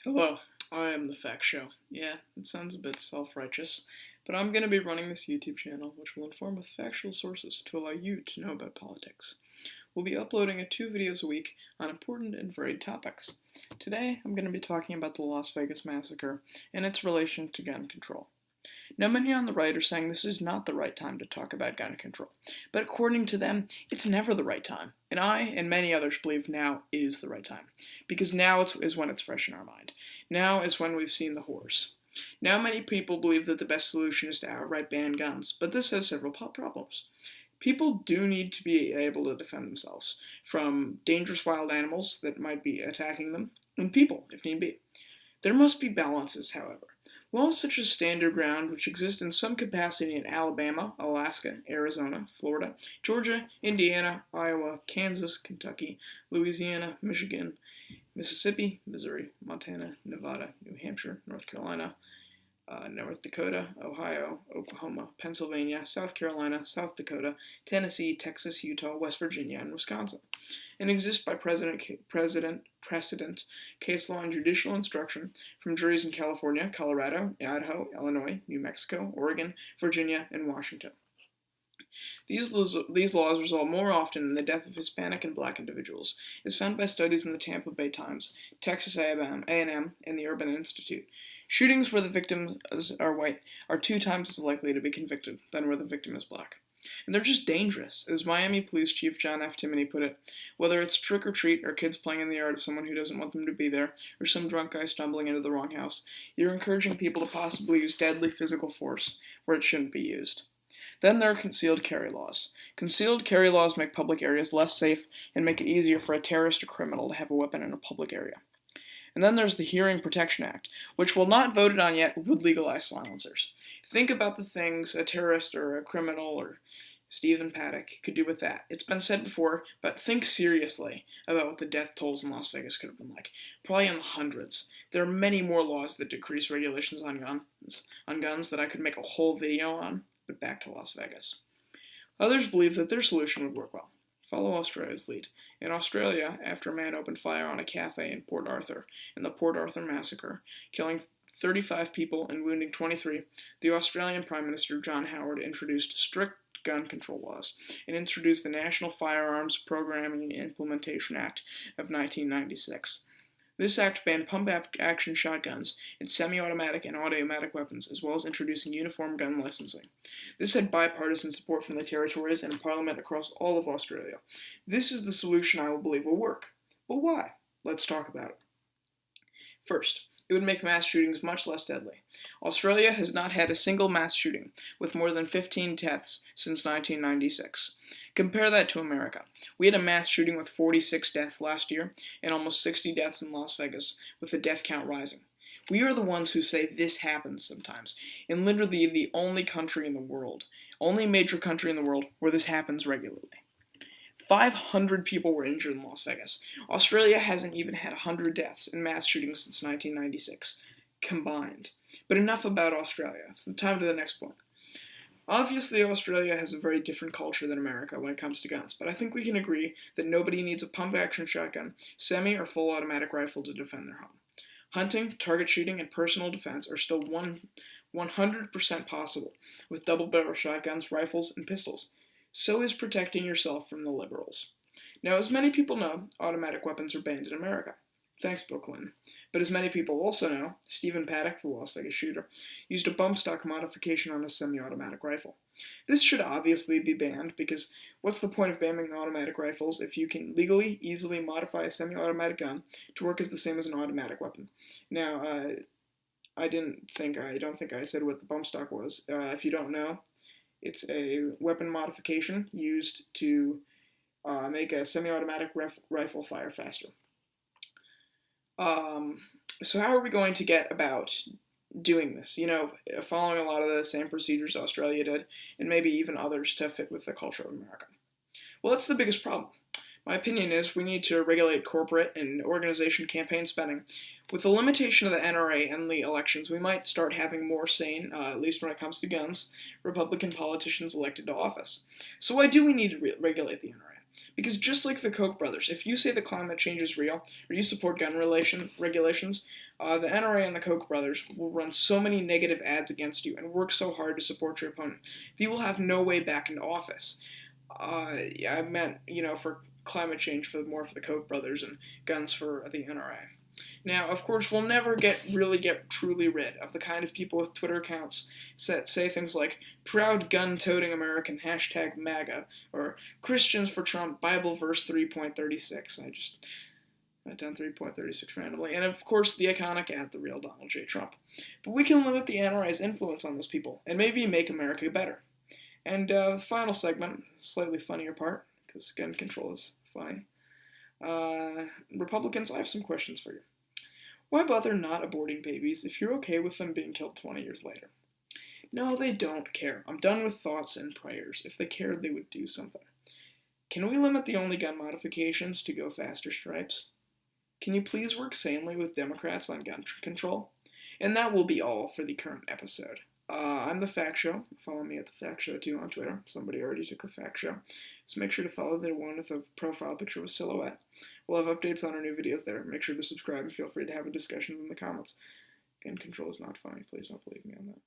Hello, I am the Fact Show. Yeah, it sounds a bit self-righteous, but I'm going to be running this YouTube channel which will inform with factual sources to allow you to know about politics. We'll be uploading 2 videos a week on important and varied topics. Today, I'm going to be talking about the Las Vegas massacre and its relation to gun control. Now, many on the right are saying this is not the right time to talk about gun control, but according to them, it's never the right time. And I and many others believe now is the right time, because now is when it's fresh in our mind. Now is when we've seen the horrors. Now many people believe that the best solution is to outright ban guns, but this has several problems. People do need to be able to defend themselves from dangerous wild animals that might be attacking them, and people, if need be. There must be balances, however. Laws such as Stand Ground, which exist in some capacity in Alabama, Alaska, Arizona, Florida, Georgia, Indiana, Iowa, Kansas, Kentucky, Louisiana, Michigan, Mississippi, Missouri, Montana, Nevada, New Hampshire, North Carolina, North Dakota, Ohio, Oklahoma, Pennsylvania, South Carolina, South Dakota, Tennessee, Texas, Utah, West Virginia, and Wisconsin, and exist by precedent, case law, and judicial instruction from juries in California, Colorado, Idaho, Illinois, New Mexico, Oregon, Virginia, and Washington. These laws result more often in the death of Hispanic and Black individuals, as found by studies in the Tampa Bay Times, Texas A&M, and the Urban Institute. Shootings where the victims are white are 2 times as likely to be convicted than where the victim is black. And they're just dangerous. As Miami Police Chief John F. Timoney put it, whether it's trick or treat or kids playing in the yard of someone who doesn't want them to be there, or some drunk guy stumbling into the wrong house, you're encouraging people to possibly use deadly physical force where it shouldn't be used. Then there are concealed carry laws. Concealed carry laws make public areas less safe and make it easier for a terrorist or criminal to have a weapon in a public area. And then there's the Hearing Protection Act, which, while not voted on yet, would legalize silencers. Think about the things a terrorist or a criminal or Stephen Paddock could do with that. It's been said before, but think seriously about what the death tolls in Las Vegas could have been like. Probably in the hundreds. There are many more laws that decrease regulations on guns that I could make a whole video on, but back to Las Vegas. Others believe that their solution would work well. Follow Australia's lead. In Australia, after a man opened fire on a cafe in Port Arthur in the Port Arthur massacre, killing 35 people and wounding 23, the Australian Prime Minister John Howard introduced strict gun control laws and introduced the National Firearms Programming and Implementation Act of 1996. This act banned pump-action shotguns and semi-automatic and automatic weapons, as well as introducing uniform gun licensing. This had bipartisan support from the territories and Parliament across all of Australia. This is the solution I believe will work. But why? Let's talk about it. First, it would make mass shootings much less deadly. Australia has not had a single mass shooting, with more than 15 deaths since 1996. Compare that to America. We had a mass shooting with 46 deaths last year, and almost 60 deaths in Las Vegas, with the death count rising. We are the ones who say this happens sometimes, and literally the only country in the world, only major country in the world, where this happens regularly. 500 people were injured in Las Vegas. Australia hasn't even had 100 deaths in mass shootings since 1996, combined. But enough about Australia. It's the time to the next point. Obviously, Australia has a very different culture than America when it comes to guns, but I think we can agree that nobody needs a pump-action shotgun, semi or full automatic rifle to defend their home. Hunting, target shooting, and personal defense are still 100% possible with double-barrel shotguns, rifles, and pistols. So is protecting yourself from the liberals. Now, as many people know, automatic weapons are banned in America. Thanks, Bill Clinton. But as many people also know, Stephen Paddock, the Las Vegas shooter, used a bump stock modification on a semi-automatic rifle. This should obviously be banned because what's the point of banning automatic rifles if you can legally, easily modify a semi-automatic gun to work as the same as an automatic weapon? Now, I don't think I said what the bump stock was. If you don't know, it's a weapon modification used to make a semi-automatic rifle fire faster. So how are we going to get about doing this? Following a lot of the same procedures Australia did, and maybe even others to fit with the culture of America. Well, that's the biggest problem. My opinion is we need to regulate corporate and organization campaign spending. With the limitation of the NRA and the elections, we might start having more sane, at least when it comes to guns, Republican politicians elected to office. So why do we need to regulate the NRA? Because just like the Koch brothers, if you say that climate change is real, or you support gun regulations, the NRA and the Koch brothers will run so many negative ads against you and work so hard to support your opponent that you will have no way back into office. Yeah, I meant, for climate change for the Koch brothers and guns for the NRA. Now, of course, we'll never really get truly rid of the kind of people with Twitter accounts that say things like "proud gun-toting American" #MAGA or "Christians for Trump" Bible verse 3.36. I just went down 3.36 randomly, and of course the iconic ad, "the real Donald J. Trump." But we can limit the NRA's influence on those people and maybe make America better. And the final segment, slightly funnier part, because gun control is funny. Republicans, I have some questions for you. Why bother not aborting babies if you're okay with them being killed 20 years later? No, they don't care. I'm done with thoughts and prayers. If they cared, they would do something. Can we limit the only gun modifications to go faster stripes? Can you please work sanely with Democrats on gun control? And that will be all for the current episode. I'm The Fact Show. Follow me at The Fact Show 2 on Twitter. Somebody already took The Fact Show. So make sure to follow the one with a profile picture of a silhouette. We'll have updates on our new videos there. Make sure to subscribe and feel free to have a discussion in the comments. Gun control is not funny. Please don't believe me on that.